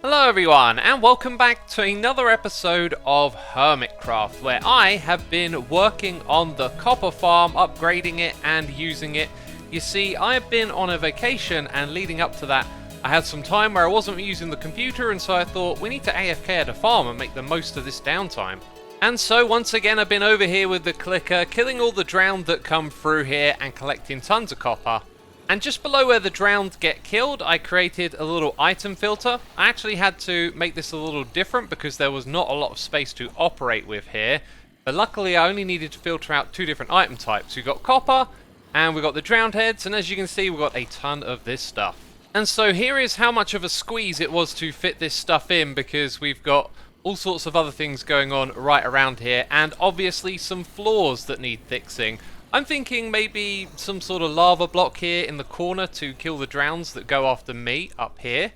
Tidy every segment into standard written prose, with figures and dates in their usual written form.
Hello everyone, and welcome back to another episode of Hermitcraft, where I have been working on the copper farm, upgrading it and using it. You see, I've been on a vacation, and leading up to that, I had some time where I wasn't using the computer, and so I thought, we need to AFK at a farm and make the most of this downtime. And so, once again, I've been over here with the clicker, killing all the drowned that come through here, and collecting tons of copper. And just below where the drowned get killed, I created a little item filter. I actually had to make this a little different because there was not a lot of space to operate with here. But luckily I only needed to filter out two different item types. We've got copper and we've got the drowned heads, and as you can see we've got a ton of this stuff. And so here is how much of a squeeze it was to fit this stuff in, because we've got all sorts of other things going on right around here, and obviously some floors that need fixing. I'm thinking maybe some sort of lava block here in the corner to kill the drowns that go after me up here.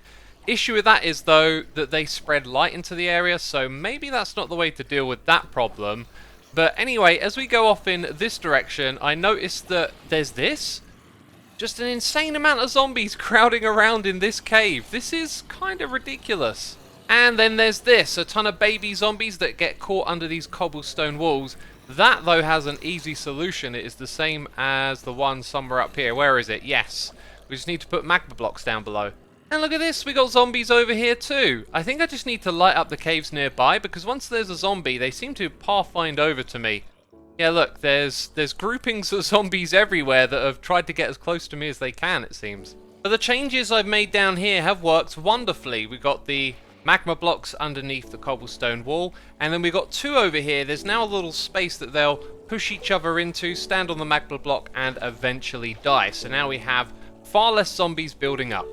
Issue with that is though that they spread light into the area, so maybe that's not the way to deal with that problem. But anyway, as we go off in this direction, I noticed that there's this. Just an insane amount of zombies crowding around in this cave. This is kind of ridiculous. And then there's this, a ton of baby zombies that get caught under these cobblestone walls. That, though, has an easy solution. It is the same as the one somewhere up here. Where is it? Yes. We just need to put magma blocks down below. And look at this, we got zombies over here too. I think I just need to light up the caves nearby, because once there's a zombie, they seem to pathfind over to me. Yeah, look, there's groupings of zombies everywhere that have tried to get as close to me as they can, it seems. But the changes I've made down here have worked wonderfully. We've got the magma blocks underneath the cobblestone wall, and then we've got two over here. There's now a little space that they'll push each other into, stand on the magma block, and eventually die. So now we have far less zombies building up.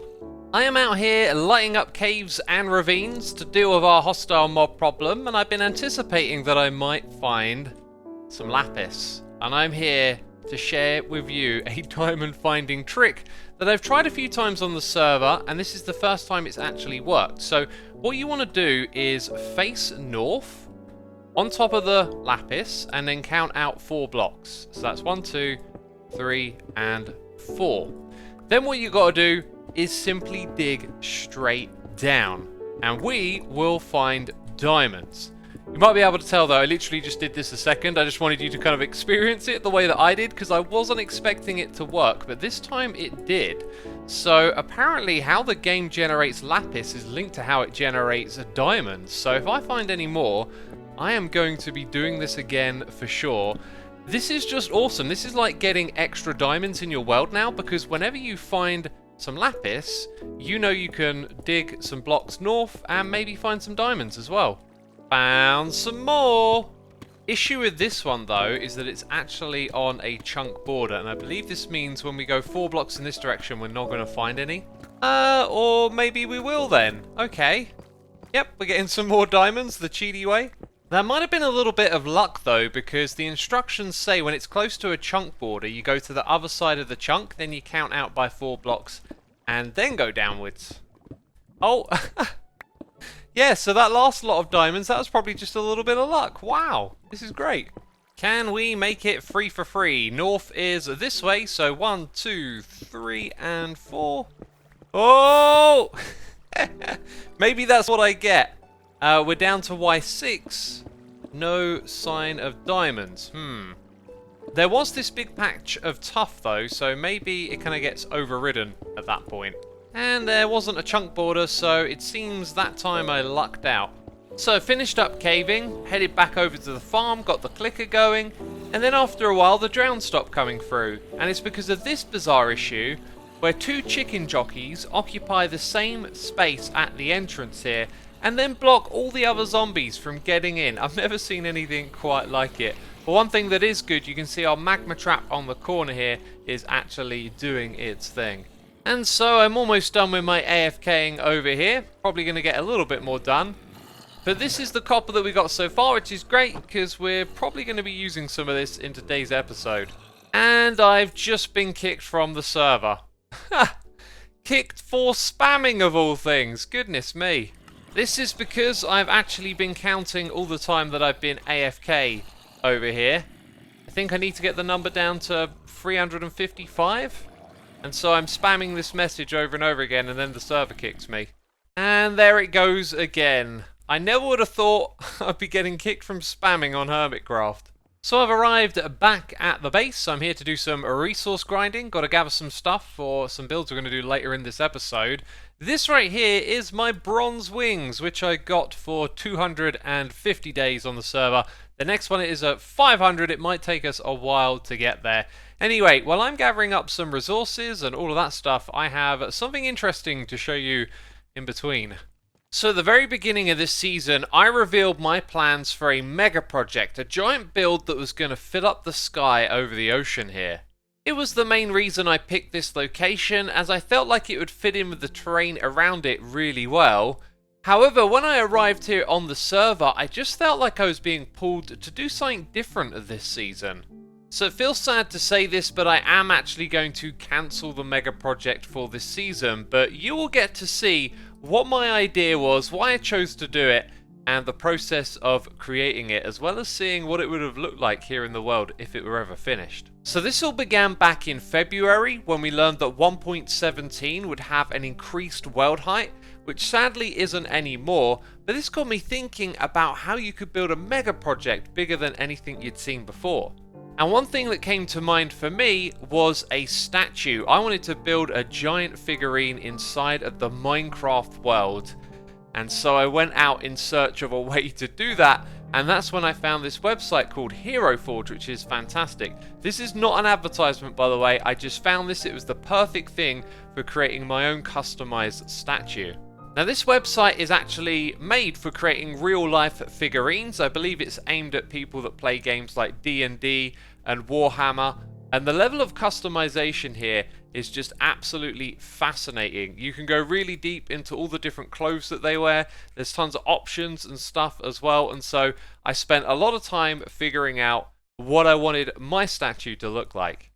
I am out here lighting up caves and ravines to deal with our hostile mob problem, and I've been anticipating that I might find some lapis, and I'm here to share with you a diamond finding trick that I've tried a few times on the server, and this is the first time it's actually worked. So what you want to do is face north on top of the lapis and then count out 4 blocks. So that's 1, 2, 3 and 4. Then what you got to do is simply dig straight down and we will find diamonds. You might be able to tell though, I literally just did this a second. I just wanted you to kind of experience it the way that I did, because I wasn't expecting it to work, but this time it did. So apparently how the game generates lapis is linked to how it generates diamonds. So if I find any more, I am going to be doing this again for sure. This is just awesome. This is like getting extra diamonds in your world now, because whenever you find some lapis, you know you can dig some blocks north and maybe find some diamonds as well. Found some more! Issue with this one though is that it's actually on a chunk border, and I believe this means when we go 4 blocks in this direction we're not going to find any. Or maybe we will then. Okay. Yep, we're getting some more diamonds the cheaty way. There might have been a little bit of luck though, because the instructions say when it's close to a chunk border you go to the other side of the chunk, then you count out by 4 blocks and then go downwards. Oh! Yeah, so that last lot of diamonds, that was probably just a little bit of luck. Wow, this is great. Can we make it free for free? North is this way, so 1, 2, 3, and 4. Oh! Maybe that's what I get. We're down to Y6. No sign of diamonds. There was this big patch of tuff though, so maybe it kind of gets overridden at that point. And there wasn't a chunk border, so it seems that time I lucked out. So finished up caving, headed back over to the farm, got the clicker going, and then after a while the drown stopped coming through. And it's because of this bizarre issue, where 2 chicken jockeys occupy the same space at the entrance here, and then block all the other zombies from getting in. I've never seen anything quite like it. But one thing that is good, you can see our magma trap on the corner here is actually doing its thing. And so I'm almost done with my AFKing over here. Probably going to get a little bit more done. But this is the copper that we got so far, which is great because we're probably going to be using some of this in today's episode. And I've just been kicked from the server. Kicked for spamming of all things. Goodness me. This is because I've actually been counting all the time that I've been AFK over here. I think I need to get the number down to 355. And so I'm spamming this message over and over again, and then the server kicks me. And there it goes again. I never would have thought I'd be getting kicked from spamming on Hermitcraft. So I've arrived back at the base. I'm here to do some resource grinding. Got to gather some stuff for some builds we're going to do later in this episode. This right here is my bronze wings, which I got for 250 days on the server. The next one is at 500. It might take us a while to get there. Anyway, while I'm gathering up some resources and all of that stuff, I have something interesting to show you in between. So at the very beginning of this season, I revealed my plans for a mega project, a giant build that was going to fill up the sky over the ocean here. It was the main reason I picked this location, as I felt like it would fit in with the terrain around it really well. However, when I arrived here on the server, I just felt like I was being pulled to do something different this season. So it feels sad to say this, but I am actually going to cancel the mega project for this season, but you will get to see what my idea was, why I chose to do it, and the process of creating it, as well as seeing what it would have looked like here in the world if it were ever finished. So this all began back in February when we learned that 1.17 would have an increased world height, which sadly isn't anymore, but this got me thinking about how you could build a mega project bigger than anything you'd seen before. And one thing that came to mind for me was a statue. I wanted to build a giant figurine inside of the Minecraft world. And so I went out in search of a way to do that, and that's when I found this website called Hero Forge, which is fantastic. This is not an advertisement, by the way. I just found this. It was the perfect thing for creating my own customized statue. Now this website is actually made for creating real life figurines. I believe it's aimed at people that play games like D&D and Warhammer, and the level of customization here is just absolutely fascinating. You can go really deep into all the different clothes that they wear. There's tons of options and stuff as well, and so I spent a lot of time figuring out what I wanted my statue to look like.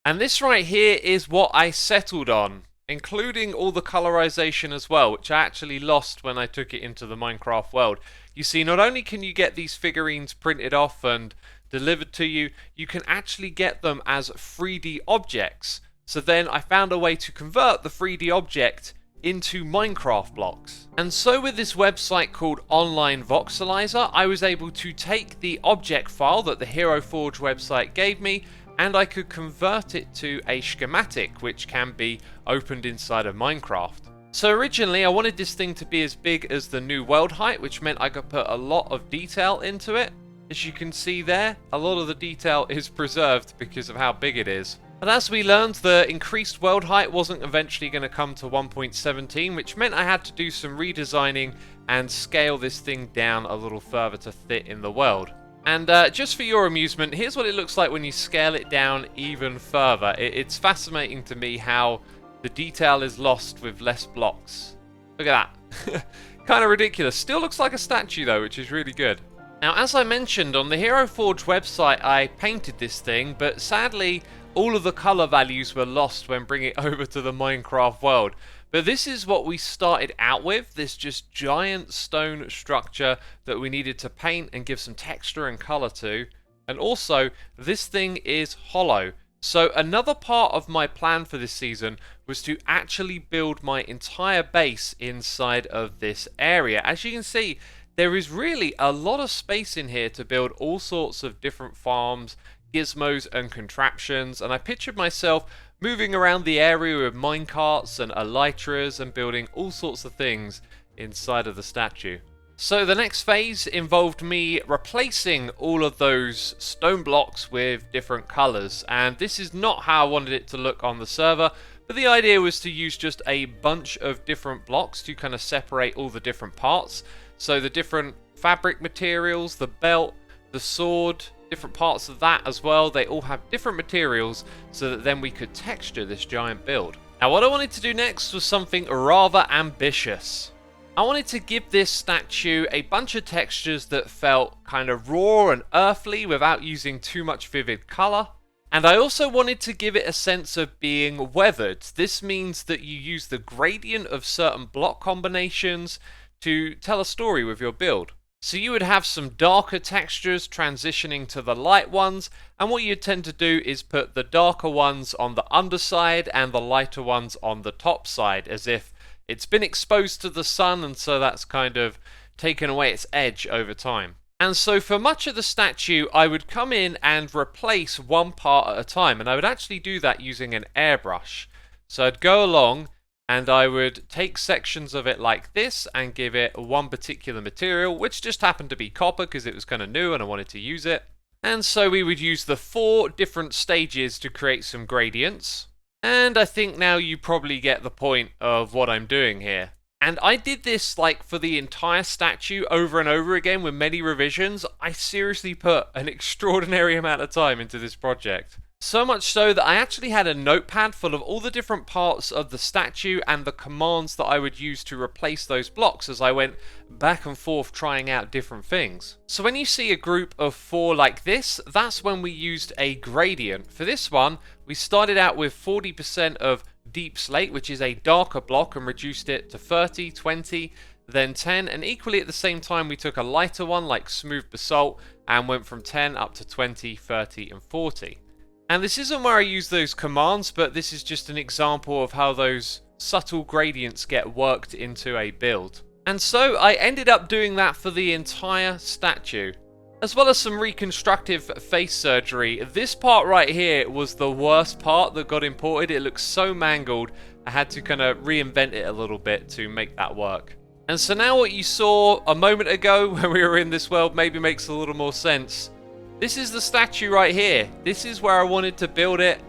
And this right here is what I settled on, including all the colorization as well, which I actually lost when I took it into the Minecraft world. You see, not only can you get these figurines printed off and delivered to you, you can actually get them as 3D objects. So then I found a way to convert the 3D object into Minecraft blocks. And so with this website called Online Voxelizer, I was able to take the object file that the Hero Forge website gave me, and I could convert it to a schematic which can be opened inside of Minecraft. So originally I wanted this thing to be as big as the new world height, which meant I could put a lot of detail into it. As you can see there, a lot of the detail is preserved because of how big it is. But as we learned, the increased world height wasn't eventually going to come to 1.17, which meant I had to do some redesigning and scale this thing down a little further to fit in the world. And just for your amusement, here's what it looks like when you scale it down even further. It's fascinating to me how the detail is lost with less blocks. Look at that. Kind of ridiculous. Still looks like a statue though, which is really good. Now, as I mentioned, on the Hero Forge website I painted this thing, but sadly all of the color values were lost when bringing it over to the Minecraft world. But this is what we started out with, this just giant stone structure that we needed to paint and give some texture and color to. And also, this thing is hollow. So another part of my plan for this season was to actually build my entire base inside of this area. As you can see, there is really a lot of space in here to build all sorts of different farms, gizmos and contraptions, and I pictured myself moving around the area with minecarts and elytras and building all sorts of things inside of the statue. So the next phase involved me replacing all of those stone blocks with different colours, and this is not how I wanted it to look on the server, but the idea was to use just a bunch of different blocks to kind of separate all the different parts. So the different fabric materials, the belt, the sword, different parts of that as well, they all have different materials so that then we could texture this giant build. Now what I wanted to do next was something rather ambitious. I wanted to give this statue a bunch of textures that felt kind of raw and earthly without using too much vivid colour. And I also wanted to give it a sense of being weathered. This means that you use the gradient of certain block combinations to tell a story with your build. So you would have some darker textures transitioning to the light ones, and what you tend to do is put the darker ones on the underside and the lighter ones on the top side, as if It's been exposed to the sun, and so that's kind of taken away its edge over time. And so for much of the statue, I would come in and replace one part at a time, and I would actually do that using an airbrush. So I'd go along and I would take sections of it like this and give it one particular material, which just happened to be copper because it was kind of new and I wanted to use it. And so we would use the 4 different stages to create some gradients. And I think now you probably get the point of what I'm doing here. And I did this like for the entire statue over and over again with many revisions. I seriously put an extraordinary amount of time into this project. So much so that I actually had a notepad full of all the different parts of the statue and the commands that I would use to replace those blocks as I went back and forth trying out different things. So when you see a group of 4 like this, that's when we used a gradient. For this one, we started out with 40% of deep slate, which is a darker block, and reduced it to 30, 20, then 10, and equally at the same time we took a lighter one like smooth basalt and went from 10 up to 20, 30, and 40. And this isn't where I use those commands, but this is just an example of how those subtle gradients get worked into a build. And so I ended up doing that for the entire statue. As well as some reconstructive face surgery, this part right here was the worst part that got imported. It looks so mangled, I had to kind of reinvent it a little bit to make that work. And so now what you saw a moment ago when we were in this world maybe makes a little more sense. This is the statue right here. This is where I wanted to build it,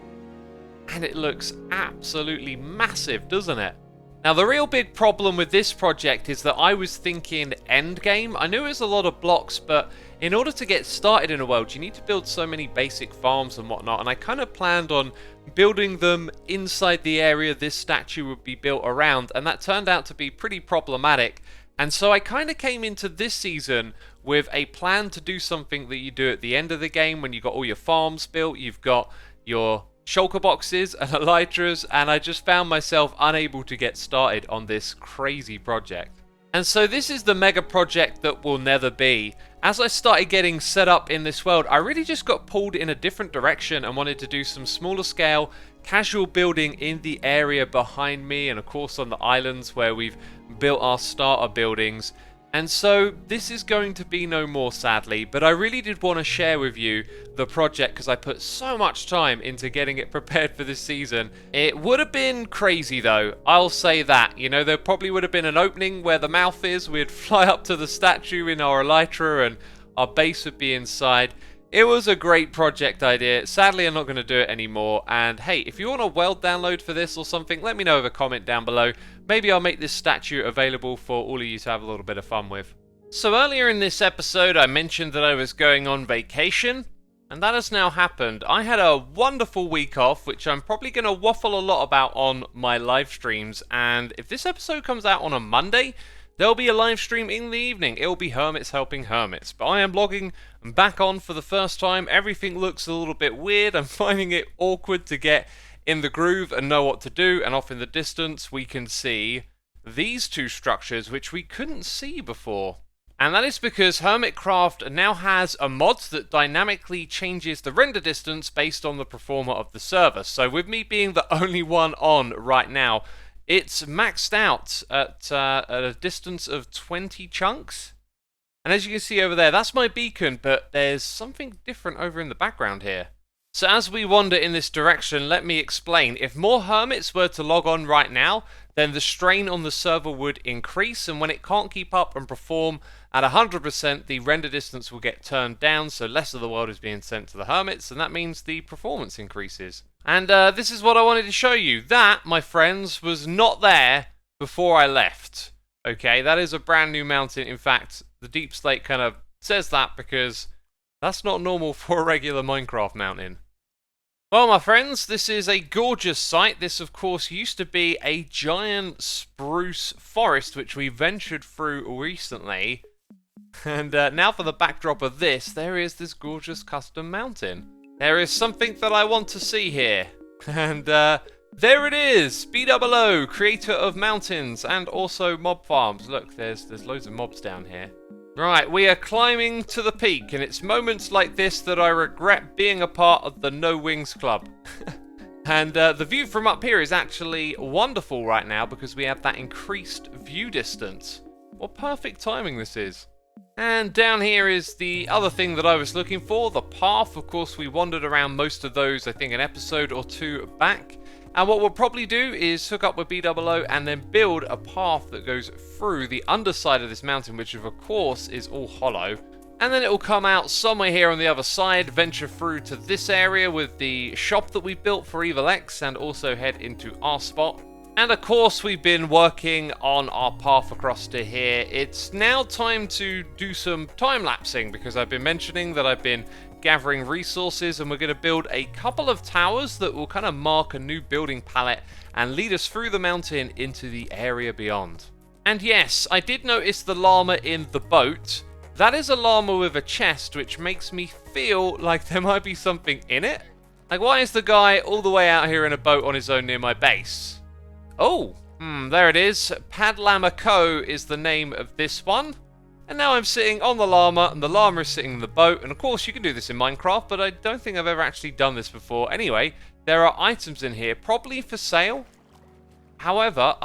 and it looks absolutely massive, doesn't it? Now the real big problem with this project is that I was thinking endgame. I knew it was a lot of blocks, but in order to get started in a world, you need to build so many basic farms and whatnot, and I kind of planned on building them inside the area this statue would be built around, and that turned out to be pretty problematic. And so I kind of came into this season with a plan to do something that you do at the end of the game when you've got all your farms built, you've got your shulker boxes and elytras, and I just found myself unable to get started on this crazy project. And so this is the mega project that will never be. As I started getting set up in this world, I really just got pulled in a different direction and wanted to do some smaller scale casual building in the area behind me, and of course on the islands where we've built our starter buildings. And so this is going to be no more, sadly, but I really did want to share with you the project because I put so much time into getting it prepared for this season. It would have been crazy though, I'll say that. You know, there probably would have been an opening where the mouth is, we'd fly up to the statue in our elytra and our base would be inside. It was a great project idea. Sadly, I'm not going to do it anymore. And hey, if you want a world download for this or something, let me know with a comment down below. Maybe I'll make this statue available for all of you to have a little bit of fun with. So earlier in this episode, I mentioned that I was going on vacation, and that has now happened. I had a wonderful week off, which I'm probably going to waffle a lot about on my live streams. And if this episode comes out on a Monday, there'll be a live stream in the evening. It'll be Hermits Helping Hermits. But I am logging back on for the first time. Everything looks a little bit weird. I'm finding it awkward to get in the groove and know what to do. And off in the distance, we can see these 2 structures, which we couldn't see before. And that is because Hermitcraft now has a mod that dynamically changes the render distance based on the performer of the server. So with me being the only one on right now, it's maxed out at a distance of 20 chunks. And as you can see over there, that's my beacon, but there's something different over in the background here. So as we wander in this direction, let me explain. If more hermits were to log on right now, then the strain on the server would increase, and when it can't keep up and perform at 100%, the render distance will get turned down, so less of the world is being sent to the hermits, and that means the performance increases. And this is what I wanted to show you. That, my friends, was not there before I left. Okay, that is a brand new mountain. In fact, the deep slate kind of says that because that's not normal for a regular Minecraft mountain. Well, my friends, this is a gorgeous sight. This, of course, used to be a giant spruce forest, which we ventured through recently. And now for the backdrop of this, there is this gorgeous custom mountain. There is something that I want to see here. And there it is! BOO, creator of mountains and also mob farms. Look, there's loads of mobs down here. Right, we are climbing to the peak, and it's moments like this that I regret being a part of the No Wings Club. And the view from up here is actually wonderful right now because we have that increased view distance. What perfect timing this is. And down here is the other thing that I was looking for, the path. Of course, we wandered around most of those, I think, an episode or two back. And what we'll probably do is hook up with BOO and then build a path that goes through the underside of this mountain, which of course is all hollow. And then it will come out somewhere here on the other side, venture through to this area with the shop that we built for Evil X, and also head into our spot. And of course, we've been working on our path across to here. It's now time to do some time-lapsing, because I've been mentioning that I've been gathering resources, and we're going to build a couple of towers that will kind of mark a new building palette and lead us through the mountain into the area beyond. And yes, I did notice the llama in the boat. That is a llama with a chest, which makes me feel like there might be something in it. Like, why is the guy all the way out here in a boat on his own near my base? Oh, there it is. Padlama Co is the name of this one. And now I'm sitting on the llama, and the llama is sitting in the boat. And of course, you can do this in Minecraft, but I don't think I've ever actually done this before. Anyway, there are items in here, probably for sale. However,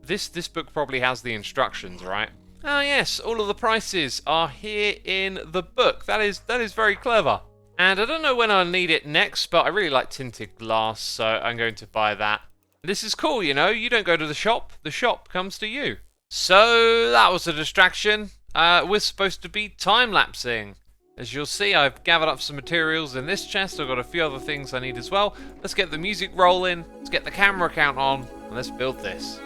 this book probably has the instructions, right? Ah yes, all of the prices are here in the book. That is very clever. And I don't know when I'll need it next, but I really like tinted glass, so I'm going to buy that. This is cool, you know, you don't go to the shop comes to you. So that was a distraction. We're supposed to be time-lapsing. As you'll see, I've gathered up some materials in this chest. I've got a few other things I need as well. Let's get the music rolling, let's get the camera count on, and let's build this.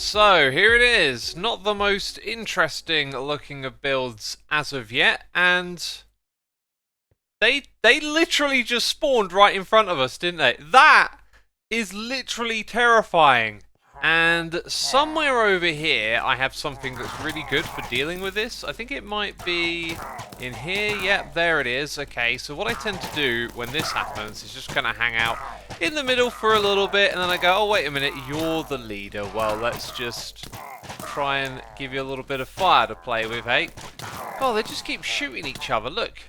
So here it is, not the most interesting looking of builds as of yet, and they literally just spawned right in front of us, didn't they? That is literally terrifying. And somewhere over here I have something that's really good for dealing with this. I think it might be in here. Yep, there it is. Okay, so what I tend to do when this happens is just kind of hang out in the middle for a little bit, and then I go, oh wait a minute, you're the leader. Well, let's just try and give you a little bit of fire to play with, eh? Oh, they just keep shooting each other. Look,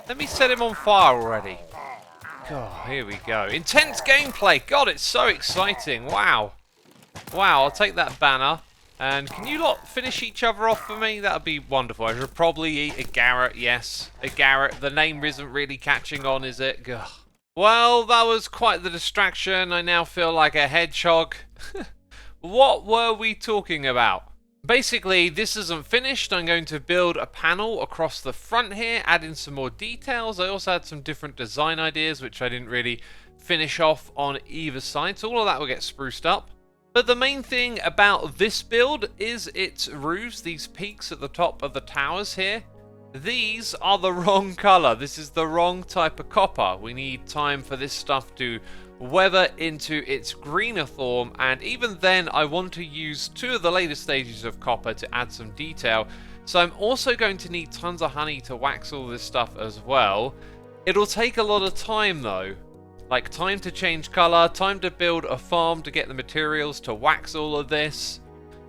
let me set him on fire already. God, here we go. Intense gameplay. God, it's so exciting. Wow. Wow, I'll take that banner. And can you lot finish each other off for me? That would be wonderful. I should probably eat a Garrett. Yes, a Garrett. The name isn't really catching on, is it? Ugh. Well, that was quite the distraction. I now feel like a hedgehog. What were we talking about? Basically, this isn't finished. I'm going to build a panel across the front here, add in some more details. I also had some different design ideas, which I didn't really finish off on either side. So all of that will get spruced up. But the main thing about this build is its roofs, these peaks at the top of the towers here. These are the wrong color. This is the wrong type of copper. We need time for this stuff to weather into its greener form, and even then I want to use 2 of the later stages of copper to add some detail. So I'm also going to need tons of honey to wax all this stuff as well. It'll take a lot of time though. Like time to change color, time to build a farm to get the materials to wax all of this.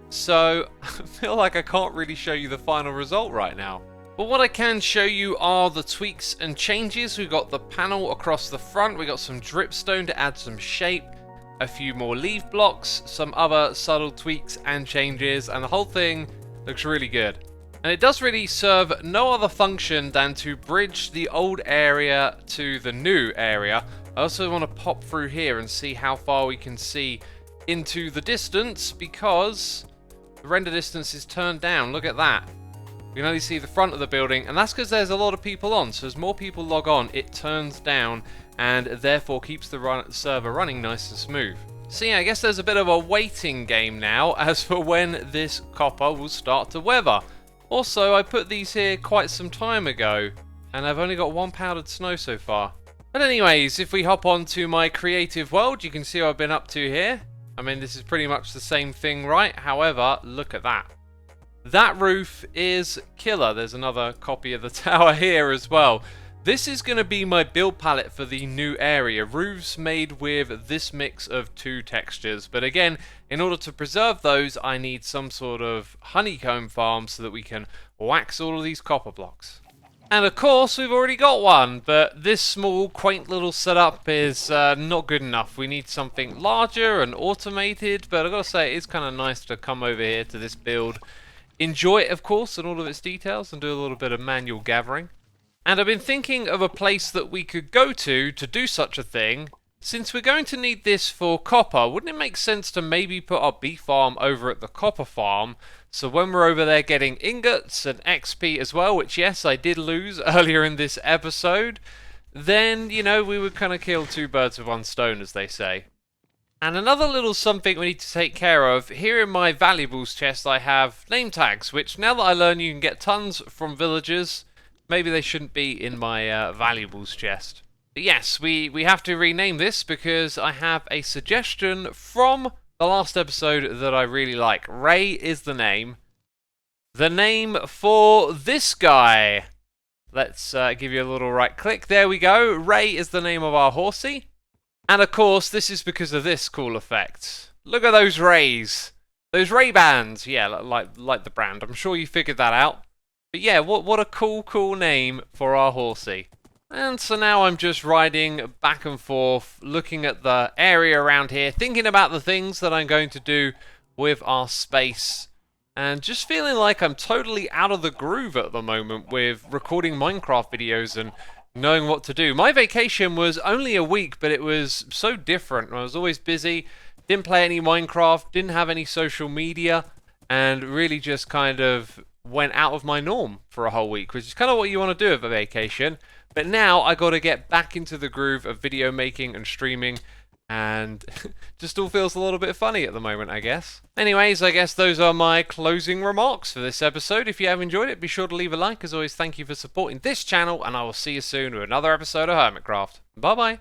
So I feel like I can't really show you the final result right now. But what I can show you are the tweaks and changes. We've got the panel across the front, we got some dripstone to add some shape, a few more leaf blocks, some other subtle tweaks and changes, and the whole thing looks really good. And it does really serve no other function than to bridge the old area to the new area. I also want to pop through here and see how far we can see into the distance, because the render distance is turned down. Look at that. We can only see the front of the building, and that's because there's a lot of people on. So as more people log on, it turns down and therefore keeps the server running nice and smooth. So yeah, I guess there's a bit of a waiting game now as for when this copper will start to weather. Also, I put these here quite some time ago, and I've only got 1 powdered snow so far. But anyways, if we hop on to my creative world, you can see what I've been up to here. I mean, this is pretty much the same thing, right? However, look at that. That roof is killer. There's another copy of the tower here as well. This is going to be my build palette for the new area. Roofs made with this mix of 2 textures. But again, in order to preserve those, I need some sort of honeycomb farm so that we can wax all of these copper blocks. And of course, we've already got one, but this small, quaint little setup is not good enough. We need something larger and automated, but I've got to say, it is kind of nice to come over here to this build, enjoy it, of course, and all of its details, and do a little bit of manual gathering. And I've been thinking of a place that we could go to do such a thing. Since we're going to need this for copper, wouldn't it make sense to maybe put our bee farm over at the copper farm? So when we're over there getting ingots and XP as well, which yes, I did lose earlier in this episode, then, you know, we would kind of kill 2 birds with 1 stone, as they say. And another little something we need to take care of, here in my valuables chest I have name tags, which now that I learn you can get tons from villagers, maybe they shouldn't be in my valuables chest. But yes, we have to rename this because I have a suggestion from the last episode that I really like. Ray is the name. The name for this guy. Let's give you a little right click. There we go. Ray is the name of our horsey. And of course, this is because of this cool effect. Look at those rays. Those Ray bands. Yeah, like the brand. I'm sure you figured that out. But yeah, what a cool name for our horsey. And so now I'm just riding back and forth, looking at the area around here, thinking about the things that I'm going to do with our space, and just feeling like I'm totally out of the groove at the moment with recording Minecraft videos and knowing what to do. My vacation was only a week, but it was so different. I was always busy, didn't play any Minecraft, didn't have any social media, and really just kind of went out of my norm for a whole week, which is kind of what you want to do with a vacation. But now I got to get back into the groove of video making and streaming, and just all feels a little bit funny at the moment, I guess. Anyways, I guess those are my closing remarks for this episode. If you have enjoyed it, be sure to leave a like. As always, thank you for supporting this channel, and I will see you soon with another episode of Hermitcraft. Bye bye.